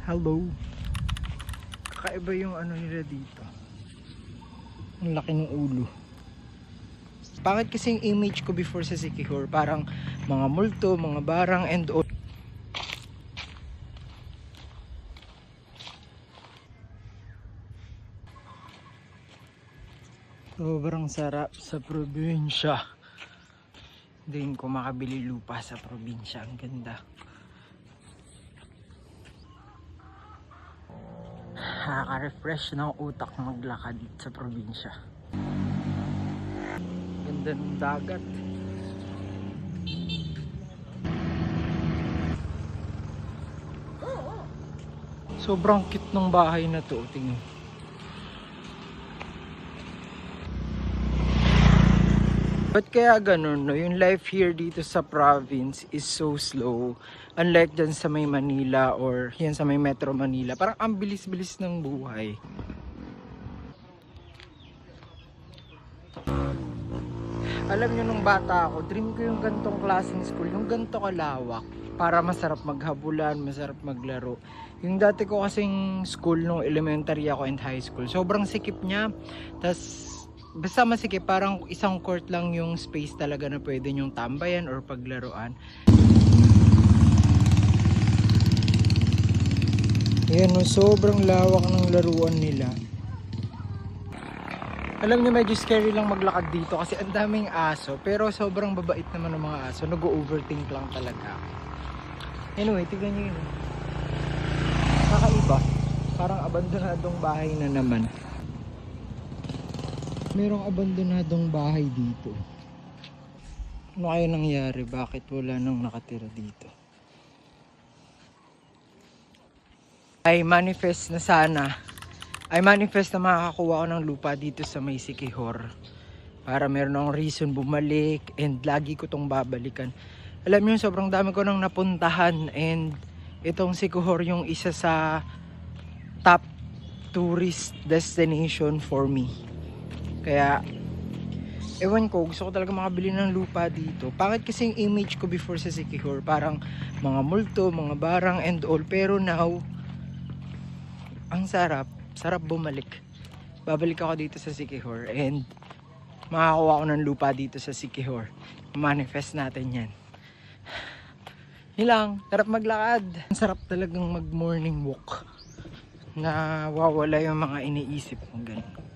Hello. Kakaiba yung ano nila dito. Ang laki ng ulo. Bakit kasi yung image ko before sa Siquijor, parang mga multo, mga barang and all. Sobrang sarap sa probinsya. Din ko makabili lupa sa probinsya. Ang ganda. Nakaka-refresh ng utak maglakad sa probinsya. Ganda ng dagat. Sobrang cute ng bahay na to. Tingnan. Ba't kaya ganun, no? Yung life here dito sa province is so slow. Unlike dyan sa may Manila or yan sa may Metro Manila. Parang ang bilis-bilis ng buhay. Alam nyo, nung bata ako, dream ko yung gantong klaseng school. Yung ganto kalawak. Para masarap maghabulan, masarap maglaro. Yung dati ko kasing school nung elementary ako and high school, sobrang sikip niya. Tas basta masikip, parang isang court lang yung space talaga na pwede nyong tambayan or paglaruan. Ayan, no, sobrang lawak ng laruan nila. Alam niyo, medyo scary lang maglakad dito kasi ang daming aso, pero sobrang babait naman ng mga aso. Nag-overthink lang talaga. Anyway, tignan niyo yun. Kakaiba. Parang abandonadong bahay na naman. Merong abandonadong bahay dito. Ano kaya nangyari? Bakit wala nang nakatira dito? I manifest na makakakuha ko ng lupa dito sa may Siquijor. Para meron akong reason bumalik and lagi ko tong babalikan. Alam niyo, sobrang dami ko nang napuntahan and itong Siquijor yung isa sa top tourist destination for me. Kaya, ewan ko, gusto ko talaga makabili ng lupa dito. Bakit kasi yung image ko before sa Siquijor, parang mga multo, mga barang and all. Pero now, ang sarap bumalik. Babalik ako dito sa Siquijor and makakuha ko ng lupa dito sa Siquijor. Manifest natin yan. Yun lang, sarap maglakad. Sarap talagang mag morning walk. Na wawala yung mga iniisip kong ganun.